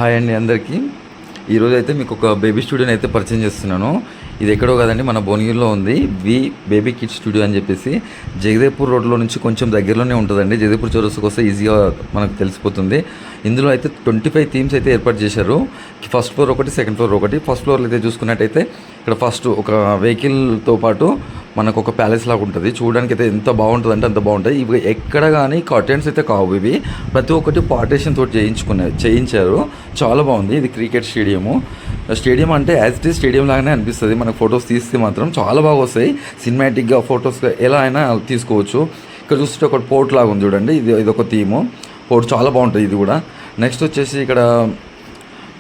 Hi అండి అందరికీ. ఈరోజు అయితే మీకు ఒక బేబీ స్టూడియోని అయితే పరిచయం చేస్తున్నాను. ఇది ఎక్కడో కదండి, మన భువనగిరిలో ఉంది. బేబీ కిడ్స్ స్టూడియో అని చెప్పేసి జగదేపూర్ రోడ్లో నుంచి కొంచెం దగ్గరలోనే ఉంటుందండి. జగదేపూర్ చౌరస్తాకు వస్తే ఈజీగా మనకు తెలిసిపోతుంది. ఇందులో అయితే 25 థీమ్స్ అయితే ఏర్పాటు చేశారు. ఫస్ట్ ఫ్లోర్ ఒకటి, సెకండ్ ఫ్లోర్ ఒకటి. ఫస్ట్ ఫ్లోర్లో అయితే చూసుకున్నట్టయితే ఇక్కడ ఫస్ట్ ఒక వెహికల్తో పాటు మనకు ఒక ప్యాలెస్ లాగా ఉంటుంది. చూడడానికి అయితే ఎంత బాగుంటుంది అంటే అంత బాగుంటుంది. ఇవి ఎక్కడ కానీ కర్టెన్స్ అయితే కావు, ఇవి ప్రతి ఒక్కటి పార్టీషన్ తోటి చేయించారు. చాలా బాగుంది. ఇది క్రికెట్ స్టేడియం అంటే యాజ్ ఇట్ ఈస్ స్టేడియం లాగానే అనిపిస్తుంది. మనకు ఫొటోస్ తీస్తే మాత్రం చాలా బాగా వస్తాయి. సినిమాటిక్గా ఫొటోస్ ఎలా అయినా తీసుకోవచ్చు. ఇక్కడ చూస్తే ఒక పోర్ట్ లాగా ఉంది చూడండి. ఇది ఒక థీము. పోర్ట్ చాలా బాగుంటుంది ఇది కూడా. నెక్స్ట్ వచ్చేసి ఇక్కడ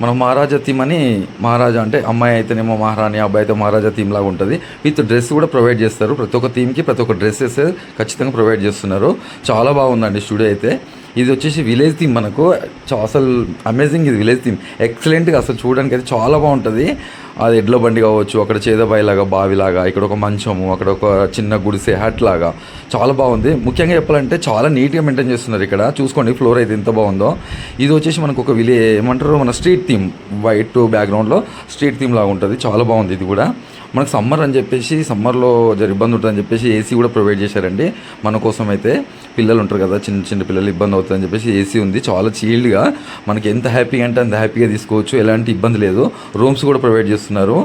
మనం మహారాజా థీమ్ అని, మహారాజా అంటే అమ్మాయి అయితేనేమో మహారాణి, అబ్బాయి అయితే మహారాజా థీమ్ లాగా ఉంటుంది. విత్ డ్రెస్ కూడా ప్రొవైడ్ చేస్తారు. ప్రతి ఒక్క థీమ్కి ప్రతి ఒక్క డ్రెస్సెస్ ఖచ్చితంగా ప్రొవైడ్ చేస్తున్నారు. చాలా బాగుందండి స్టూడియో అయితే. ఇది వచ్చేసి విలేజ్ థీమ్. మనకు అసలు అమేజింగ్. ఇది విలేజ్ థీమ్ ఎక్సలెంట్గా అసలు చూడడానికి అయితే చాలా బాగుంటుంది. అది ఎడ్ల బండి కావచ్చు, అక్కడ చేదబాయిలాగా బావిలాగా, ఇక్కడ ఒక మంచము, అక్కడ ఒక చిన్న గుడిసె హట్ లాగా చాలా బాగుంది. ముఖ్యంగా చెప్పాలంటే చాలా నీట్గా మెయింటైన్ చేస్తున్నారు. ఇక్కడ చూసుకోండి ఫ్లోర్ అయితే ఎంత బాగుందో. ఇది వచ్చేసి మనకు ఒక ఏమంటారు మన స్ట్రీట్ థీమ్, వైట్ బ్యాక్గ్రౌండ్లో స్ట్రీట్ థీమ్ లాగా ఉంటుంది. చాలా బాగుంది. ఇది కూడా మనకు సమ్మర్ అని చెప్పేసి, సమ్మర్లో ఇబ్బంది ఉంటుందని చెప్పేసి ఏసీ కూడా ప్రొవైడ్ చేశారండి మన కోసం. అయితే పిల్లలు ఉంటారు కదా, చిన్న చిన్న పిల్లలు ఇబ్బంది అవుతుందని చెప్పేసి ఏసీ ఉంది. చాలా చీల్డ్గా మనకి ఎంత హ్యాపీగా అంటే అంత హ్యాపీగా తీసుకోవచ్చు. ఎలాంటి ఇబ్బంది లేదు. రూమ్స్ కూడా ప్రొవైడ్ చేస్తున్నారు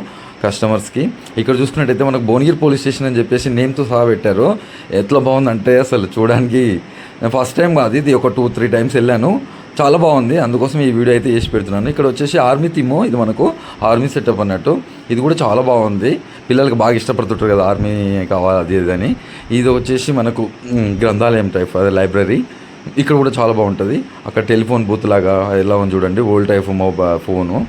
కస్టమర్స్కి. ఇక్కడ చూసుకున్నట్టయితే మనకు భువనగిరి పోలీస్ స్టేషన్ అని చెప్పేసి నేమ్తో సహా పెట్టారు. ఎట్లా బాగుందంటే అసలు చూడడానికి ఫస్ట్ టైం కాదు, ఇది ఒక 2-3 టైమ్స్ వెళ్ళాను. చాలా బాగుంది. అందుకోసం ఈ వీడియో అయితే చేసి పెడుతున్నాను. ఇక్కడ వచ్చేసి ఆర్మీ థీము. ఇది మనకు ఆర్మీ సెటప్ అన్నట్టు. ఇది కూడా చాలా బాగుంది. పిల్లలకి బాగా ఇష్టపడుతుంటారు కదా ఆర్మీ కావాలి అది ఇది అని. ఇది వచ్చేసి మనకు గ్రంథాలయం టైప్, అదే లైబ్రరీ. ఇక్కడ కూడా చాలా బాగుంటుంది. అక్కడ టెలిఫోన్ బూత్ లాగా ఎలా ఉంది చూడండి, ఓల్డ్ టైప్ ఫోను.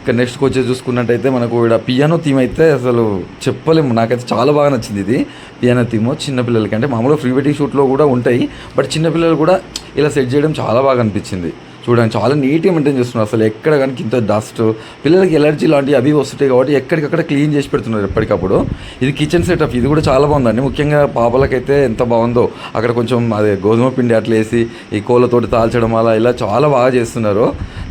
ఇక్కడ నెక్స్ట్కి వచ్చేసి చూసుకున్నట్టయితే మనకు ఇక్కడ పియానో థీమ్ అయితే అసలు చెప్పలేము. నాకైతే చాలా బాగా నచ్చింది ఇది పియానో థీము. చిన్నపిల్లలకి అంటే మామూలుగా ప్రీ వెడ్డింగ్ షూట్లో కూడా ఉంటాయి, బట్ చిన్నపిల్లలు కూడా ఇలా సెట్ చేయడం చాలా బాగా అనిపించింది. చూడండి చాలా నీట్గా మెయింటైన్ చేస్తున్నారు. అసలు ఎక్కడ కానీ ఇంత డస్ట్, పిల్లలకి ఎలర్జీ లాంటివి అవి వస్తుంటాయి కాబట్టి ఎక్కడికక్కడ క్లీన్ చేసి పెడుతున్నారు ఎప్పటికప్పుడు. ఇది కిచెన్ సెటప్. ఇది కూడా చాలా బాగుందండి. ముఖ్యంగా పాపలకైతే ఎంత బాగుందో. అక్కడ కొంచెం అదే గోధుమ పిండి అట్లా వేసి ఈ కోళ్ళతోటి తాల్చడం అలా ఇలా చాలా బాగా చేస్తున్నారు.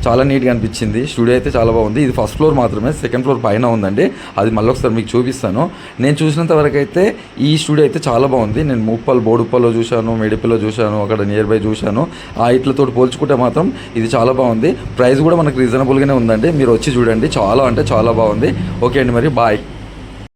చాలా నీట్గా అనిపించింది. స్టూడియో అయితే చాలా బాగుంది. ఇది ఫస్ట్ ఫ్లోర్ మాత్రమే, సెకండ్ ఫ్లోర్ పైన ఉందండి. అది మళ్ళీ ఒకసారి మీకు చూపిస్తాను. నేను చూసినంత వరకు అయితే ఈ స్టూడియో అయితే చాలా బాగుంది. నేను బోడుప్పల్లో చూశాను, మేడిపల్లో చూశాను, అక్కడ నియర్ బై చూశాను. ఆ ఇట్లతో పోల్చుకుంటే మాత్రం ఇది చాలా బాగుంది. ప్రైస్ కూడా మనకు రీజనబుల్గానే ఉందండి. మీరు వచ్చి చూడండి. చాలా అంటే చాలా బాగుంది. ఓకే అండి, మరి బాయ్.